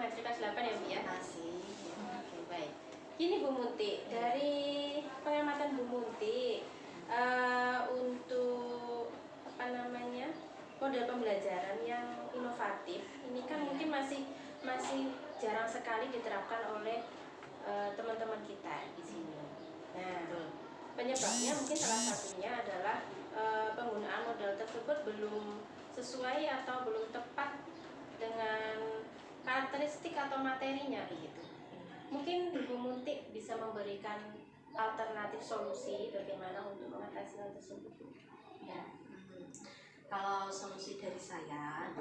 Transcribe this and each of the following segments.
materi kelas 8 ya Bu ya? Masih. Oke, baik. Gini Bu Munti, dari pengamatan Bu Munti untuk model pembelajaran yang inovatif ini kan mungkin masih jarang sekali diterapkan oleh teman-teman kita di sini. Nah, penyebabnya mungkin salah satunya adalah penggunaan model tersebut belum sesuai atau belum tepat dengan karakteristik atau materinya gitu. Mungkin Bu Munti bisa memberikan alternatif solusi bagaimana untuk mengatasi hal tersebut. Ya. Kalau solusi dari saya,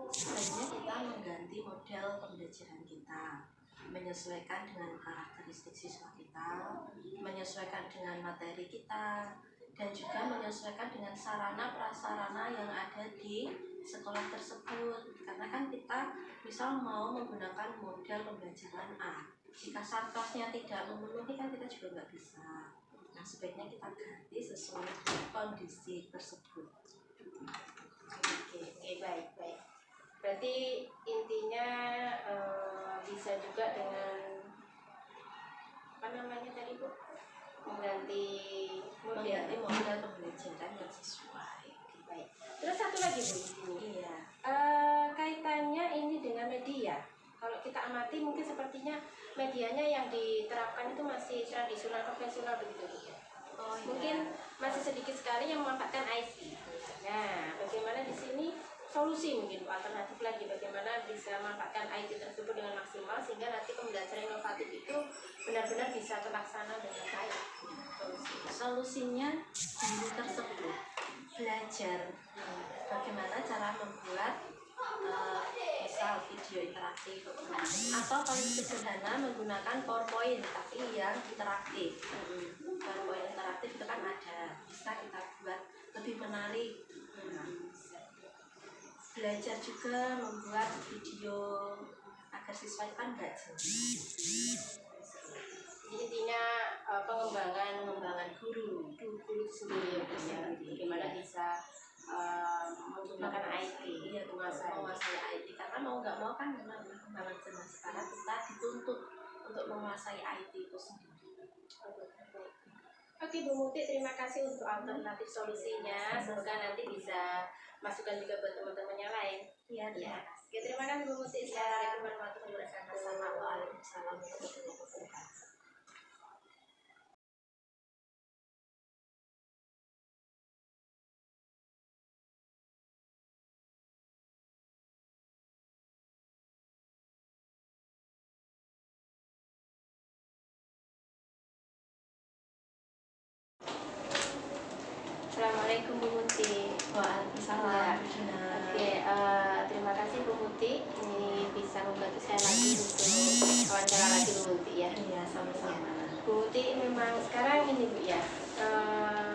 sebenarnya kita mengganti model pembelajaran kita, menyesuaikan dengan karakteristik siswa kita, menyesuaikan dengan materi kita, dan juga menyesuaikan dengan sarana prasarana yang ada di sekolah tersebut. Karena kan kita misal mau menggunakan model pembelajaran A, jika sarkasnya tidak memenuhi kan kita juga nggak bisa. Nah, sebaiknya kita ganti sesuai kondisi tersebut. Oke, baik. Berarti intinya bisa juga dengan tadi Bu, mengganti model pembelajaran yang sesuai. Baik. Terus satu lagi Bu. Iya. Kaitannya ini dengan media. Kalau kita amati mungkin sepertinya medianya yang diterapkan itu masih tradisional konvensional begitu Bu. Oh, iya. Mungkin masih sedikit sekali yang memanfaatkan IT. Nah, bagaimana di sini solusi mungkin alternatif lagi bagaimana bisa memanfaatkan IT tersebut dengan maksimal sehingga nanti pembelajaran inovatif itu benar-benar bisa terlaksana dengan baik. Solusinya guru tersebut belajar bagaimana cara membuat misal video interaktif atau paling sederhana menggunakan PowerPoint tapi yang interaktif. PowerPoint interaktif itu kan ada, bisa kita buat lebih menarik. Belajar juga membuat video agar siswa itu kan nggak jelas. Intinya pengembangan guru itu sendiri bagaimana bisa menggunakan IT, menguasai IT, karena mau nggak mau kan memang perkembangan zaman sekarang kita dituntut untuk menguasai IT itu sendiri. Oke Bu Munti, terima kasih untuk alternatif solusinya. Semoga nanti bisa masukan juga buat teman-teman yang lain. Iya. Oke, terima kasih Bu Munti. Assalamualaikum warahmatullahi wabarakatuh. Waalaikumsalam warahmatullahi wabarakatuh. Assalamualaikum Bu Munti. Waalaikumsalam. Oke, terima kasih Bu Munti. Ini bisa membantu saya lagi untuk wawancara lagi Bu Munti ya. Iya, sama-sama. Bu Munti memang sekarang ini Bu ya,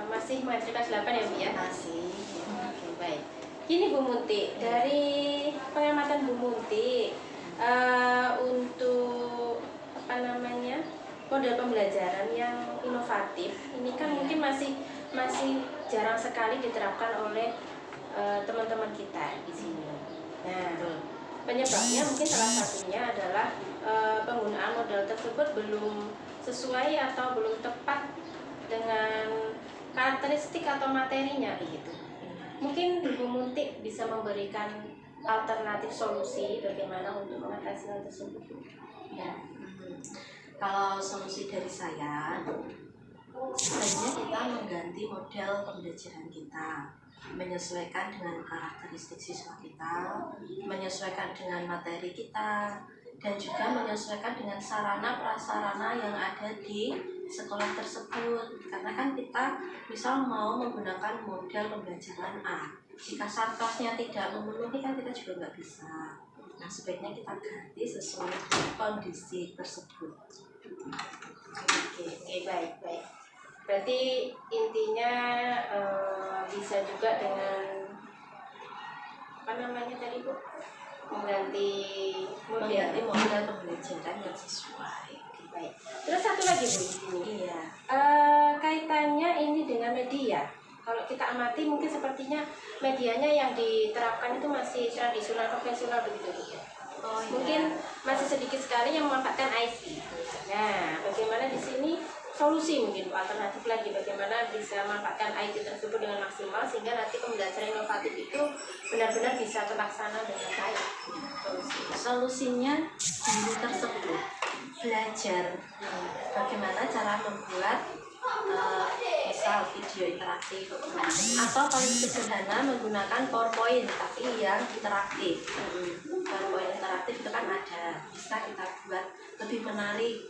masih materi kelas 8 ya Bu ya? Masih. Oke, baik. Gini Bu Munti, dari pengamatan Bu Munti untuk model pembelajaran yang inovatif ini kan mungkin masih jarang sekali diterapkan oleh teman-teman kita di sini. Nah, penyebabnya mungkin salah satunya adalah penggunaan model tersebut belum sesuai atau belum tepat dengan karakteristik atau materinya gitu. Mungkin Bu Munti bisa memberikan alternatif solusi bagaimana untuk mengatasi hal tersebut. Ya. Kalau solusi dari saya, sebenarnya kita mengganti model pembelajaran kita, menyesuaikan dengan karakteristik siswa kita, menyesuaikan dengan materi kita, dan juga menyesuaikan dengan sarana prasarana yang ada di sekolah tersebut. Karena kan kita misal mau menggunakan model pembelajaran A, jika sarkasnya tidak memenuhi kan kita juga nggak bisa. Nah, sebaiknya kita ganti sesuai kondisi tersebut. Oke, baik. Berarti intinya bisa juga dengan tadi Bu, mengganti model pembelajaran yang sesuai. Baik. Terus satu lagi Bu. Iya. Kaitannya ini dengan media. Kalau kita amati mungkin sepertinya medianya yang diterapkan itu masih tradisional konvensional begitu Bu. Oh, mungkin iya. masih sedikit sekali yang memanfaatkan IT. Nah, bagaimana di sini solusi mungkin alternatif lagi bagaimana bisa memanfaatkan IT tersebut dengan maksimal sehingga nanti pembelajaran inovatif itu benar-benar bisa terlaksana dengan baik. Solusinya guru tersebut belajar bagaimana cara membuat misal video interaktif atau paling sederhana menggunakan PowerPoint tapi yang interaktif. PowerPoint interaktif itu kan ada, bisa kita buat lebih menarik.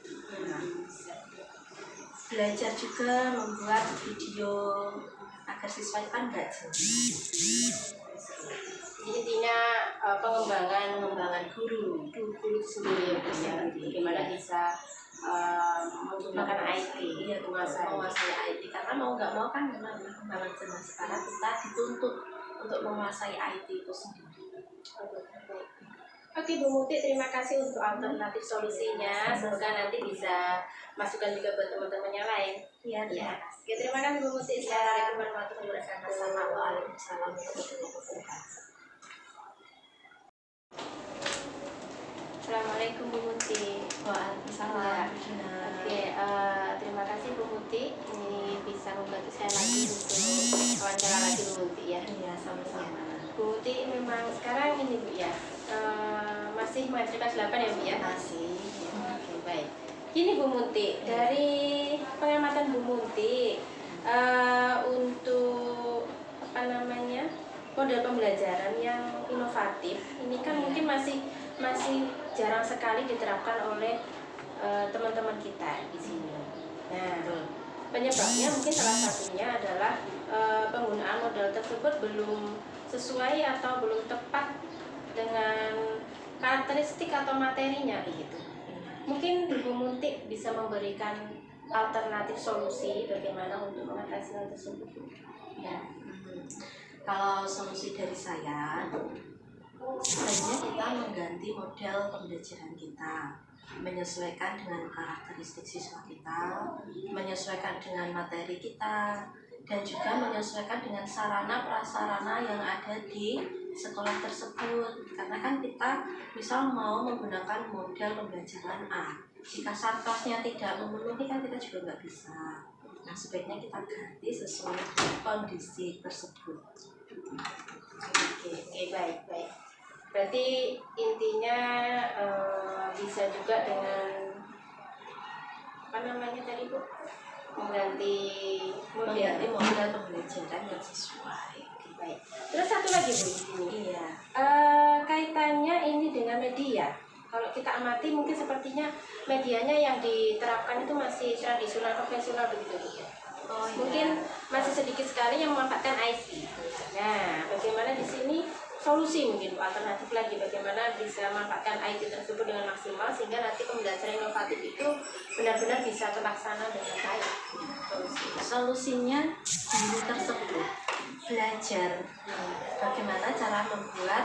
Belajar juga membuat video agar siswa itu kan nggak jelas. Jadi intinya pengembangan guru itu sendiri ya, bagaimana bisa menggunakan IT, menguasai IT, karena mau nggak mau kan memang perkembangan zaman sekarang kita dituntut untuk menguasai IT itu sendiri. Oke Bu Muti, terima kasih untuk alternatif solusinya. Semoga nanti bisa masukan juga buat teman-teman yang lain. Iya. Ya. Oke, terima kasih Bu Muti. Assalamualaikum warahmatullahi wabarakatuh. Waalaikumsalam warahmatullahi wabarakatuh. Assalamualaikum Bu Muti. Waalaikumsalam. Oke, terima kasih Bu Muti. Ini bisa membantu saya lagi untuk wawancara lagi Bu Muti ya. Iya, sama-sama. Bu Muti memang sekarang ini Bu ya, masih mengajar kelas 8 ya Bu ya? Masih. Oke, baik. Gini Bu Muti, dari pengamatan Bu Muti untuk model pembelajaran yang inovatif ini kan mungkin masih jarang sekali diterapkan oleh teman-teman kita di sini. Nah, penyebabnya mungkin salah satunya adalah penggunaan model tersebut belum sesuai atau belum tepat dengan karakteristik atau materinya begitu. Mungkin Bu Munti bisa memberikan alternatif solusi bagaimana untuk mengatasi hal tersebut. Ya. Kalau solusi dari saya, sebenarnya kita mengganti model pembelajaran kita, menyesuaikan dengan karakteristik siswa kita, menyesuaikan dengan materi kita, dan juga menyesuaikan dengan sarana prasarana yang ada di sekolah tersebut. Karena kan kita misal mau menggunakan model pembelajaran A, jika sarkasnya tidak memenuhi kan kita juga nggak bisa. Nah, sebaiknya kita ganti sesuai kondisi tersebut. Oke, baik. Berarti intinya bisa juga dengan tadi Bu, mengganti model pembelajaran yang sesuai. Baik. Terus satu lagi Bu di sini. Iya. Kaitannya ini dengan media. Kalau kita amati mungkin sepertinya medianya yang diterapkan itu masih tradisional konvensional begitu Bu. Oh, iya. Mungkin masih sedikit sekali yang memanfaatkan IT. Nah, bagaimana di sini solusi mungkin alternatif lagi bagaimana bisa memanfaatkan IT tersebut dengan maksimal sehingga nanti pembelajaran inovatif itu benar-benar bisa terlaksana dengan baik. Solusinya guru tersebut belajar bagaimana cara membuat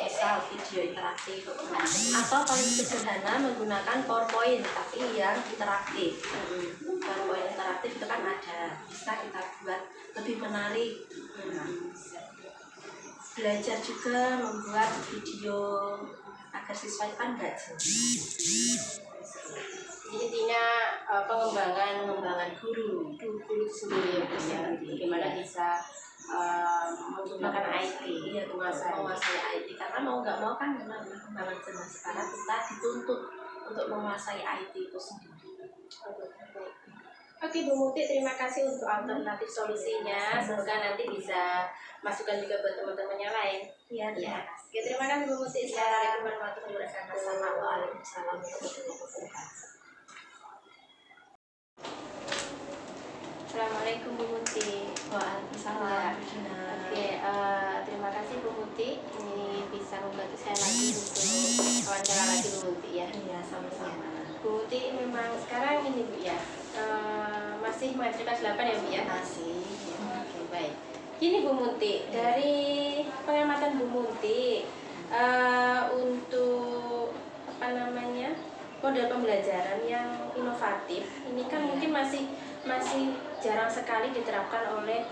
misal video interaktif atau paling sederhana menggunakan PowerPoint tapi yang interaktif. PowerPoint interaktif itu kan ada, bisa kita buat lebih menarik. Belajar juga membuat video agar siswa itu kan nggak jelas. Jadi intinya pengembangan guru itu sendiri ya, bagaimana bisa menggunakan IT, menguasai IT, karena mau nggak mau kan memang perkembangan zaman sekarang kita dituntut untuk menguasai IT itu sendiri. Oke Bu Muti, terima kasih untuk alternatif solusinya. Semoga nanti bisa masukan juga buat teman-teman yang lain. Iya. Oke, terima kasih Bu Muti. Assalamualaikum warahmatullahi wabarakatuh. Waalaikumsalam warahmatullahi wabarakatuh. Assalamualaikum Bu Muti. Waalaikumsalam. Oke, terima kasih Bu Muti. Ini bisa membantu saya lagi untuk wawancara lagi Bu Muti ya. Iya, sama-sama. Bu Muti memang sekarang ini Bu ya, masih mengajar kelas 8 ya Bu ya? Masih. Oke, baik. Gini Bu Muti, dari pengamatan Bu Muti untuk model pembelajaran yang inovatif ini kan mungkin masih jarang sekali diterapkan oleh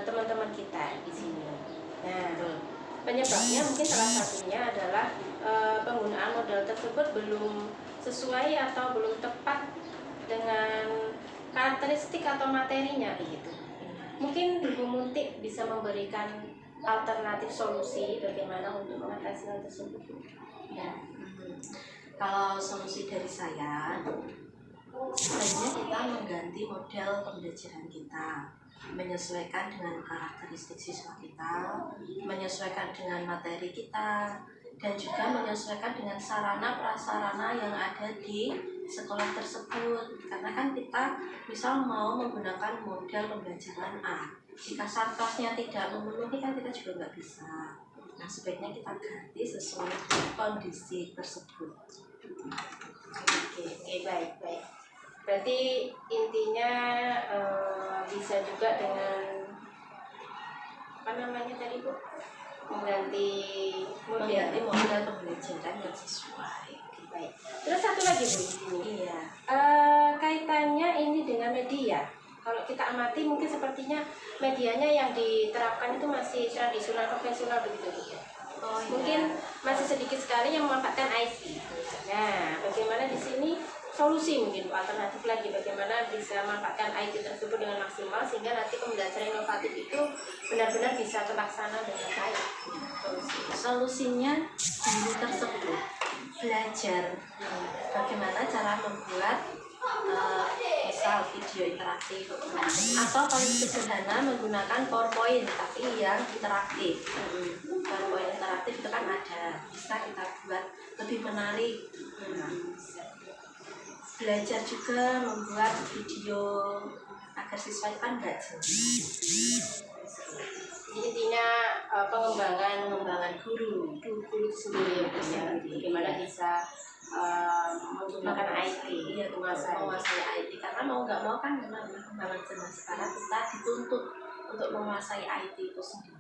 teman-teman kita di sini. Nah, Penyebabnya mungkin salah satunya adalah penggunaan modal tersebut belum sesuai atau belum tepat dengan karakteristik atau materinya gitu. Mungkin Bu Munti bisa memberikan alternatif solusi bagaimana untuk mengatasi hal tersebut. Ya, kalau solusi dari saya, sebaiknya kita mengganti model pembelajaran kita, menyesuaikan dengan karakteristik siswa kita, menyesuaikan dengan materi kita, dan juga menyesuaikan dengan sarana prasarana yang ada di sekolah tersebut. Karena kan kita misal mau menggunakan model pembelajaran A, jika sarkasnya tidak memenuhi kan kita juga nggak bisa. Nah, sebaiknya kita ganti sesuai kondisi tersebut. Oke, baik. Berarti intinya bisa juga dengan apa namanya tadi Bu? Mengganti model pembelajaran yang sesuai. Baik. Terus satu lagi Bu. Iya. Kaitannya ini dengan media. Kalau kita amati mungkin sepertinya medianya yang diterapkan itu masih tradisional konvensional begitu Bu. Mungkin masih sedikit sekali yang memanfaatkan IT. Nah, bagaimana di sini solusi mungkin alternatif lagi bagaimana bisa memanfaatkan IT tersebut dengan maksimal sehingga nanti pembelajaran inovatif itu benar-benar bisa terlaksana dengan baik. Solusinya guru tersebut belajar bagaimana cara membuat misal video interaktif atau paling sederhana menggunakan PowerPoint tapi yang interaktif. PowerPoint interaktif itu kan ada, bisa kita buat lebih menarik. Belajar juga membuat video agar siswa itu kan nggak jelas. Intinya pengembangan guru itu sendiri bagaimana bisa menggunakan IT, menguasai IT, karena mau nggak mau kan memang perkembangan zaman sekarang kita dituntut untuk menguasai IT itu sendiri.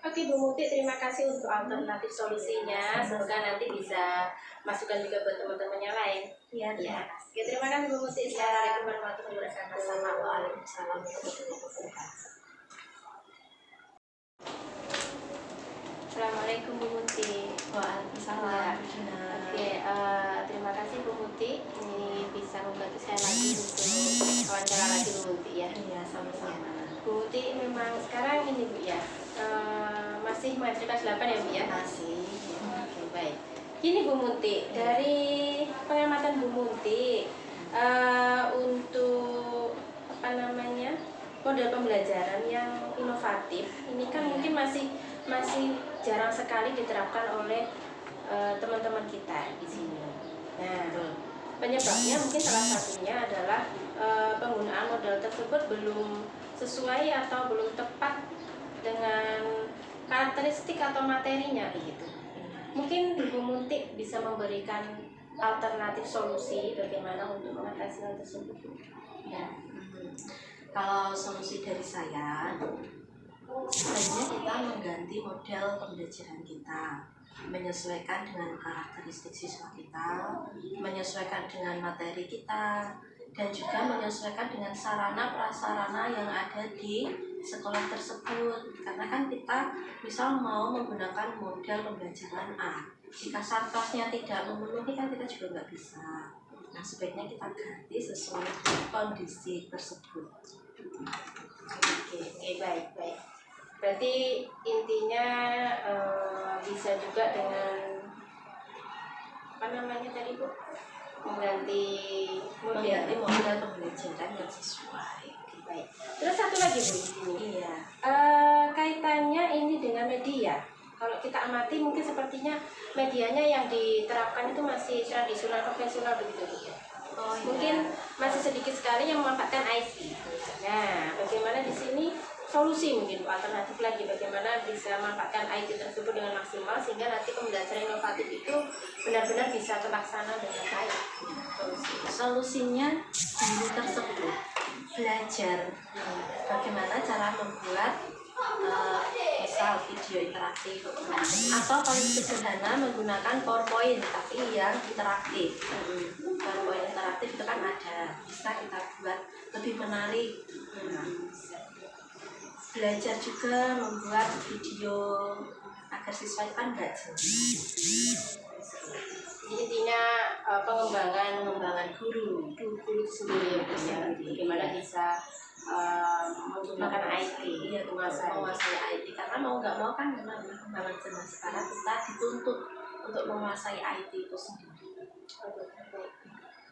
Oke Bu Muti, terima kasih untuk alternatif solusinya. Semoga nanti bisa masukan juga buat teman-teman yang lain. Iya. Oke, terima kasih Bu Muti. Assalamualaikum warahmatullahi wabarakatuh. Waalaikumsalam warahmatullahi wabarakatuh. Assalamualaikum Bu Muti. Waalaikumsalam. Oke, terima kasih Bu Muti. Ini bisa membantu saya lagi untuk wawancara lagi Bu Muti ya. Iya, sama-sama. Bu Muti memang sekarang ini Bu ya, masih mahasiswa kelas 8 ya Bu ya? Masih. Oke, baik. Gini Bu Muti, dari pengamatan Bu Muti untuk apa namanya model pembelajaran yang inovatif ini kan mungkin masih jarang sekali diterapkan oleh teman-teman kita di sini. Nah, penyebabnya mungkin salah satunya adalah penggunaan model tersebut belum sesuai atau belum tepat dengan karakteristik atau materinya gitu. Mungkin Bu Munti bisa memberikan alternatif solusi bagaimana untuk mengatasi hal tersebut. Ya. Kalau solusi dari saya, sebaiknya kita mengganti model pembelajaran kita, menyesuaikan dengan karakteristik siswa kita, menyesuaikan dengan materi kita, dan juga menyesuaikan dengan sarana prasarana yang ada di sekolah tersebut. Karena kan kita misal mau menggunakan model pembelajaran A, jika sarkasnya tidak memenuhi kan kita juga nggak bisa. Nah, sebaiknya kita ganti sesuai kondisi tersebut. Oke, baik. Berarti intinya bisa juga dengan apa namanya tadi Bu? Mengganti model pembelajaran yang sesuai. Baik. Terus satu lagi Bu. Iya. Kaitannya ini dengan media. Kalau kita amati mungkin sepertinya medianya yang diterapkan itu masih tradisional konvensional begitu Bu. Mungkin masih sedikit sekali yang memanfaatkan IT. Nah, bagaimana di sini solusi mungkin alternatif lagi bagaimana bisa memanfaatkan IT tersebut dengan maksimal sehingga nanti pembelajaran inovatif itu benar-benar bisa terlaksana dengan baik. Solusinya guru tersebut belajar bagaimana cara membuat misal video interaktif atau paling sederhana menggunakan PowerPoint tapi yang interaktif. PowerPoint interaktif itu kan ada, bisa kita buat lebih menarik. belajar juga membuat video agar siswa itu kan nggak jelas. Jadi intinya pengembangan guru itu sendiri ya, bagaimana bisa menggunakan IT, iya, menguasai IT, karena mau nggak mau kan memang perkembangan zaman sekarang kita dituntut untuk menguasai IT itu sendiri.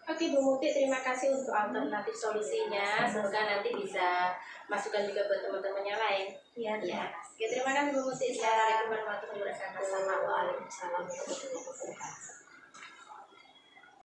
Oke Bu Muti, terima kasih untuk alternatif solusinya. Semoga nanti bisa masukan juga buat teman-teman yang lain. Iya, Ya. Oke, terima kasih Bu Muti. Assalamualaikum warahmatullahi wabarakatuh. Waalaikumsalam warahmatullahi wabarakatuh.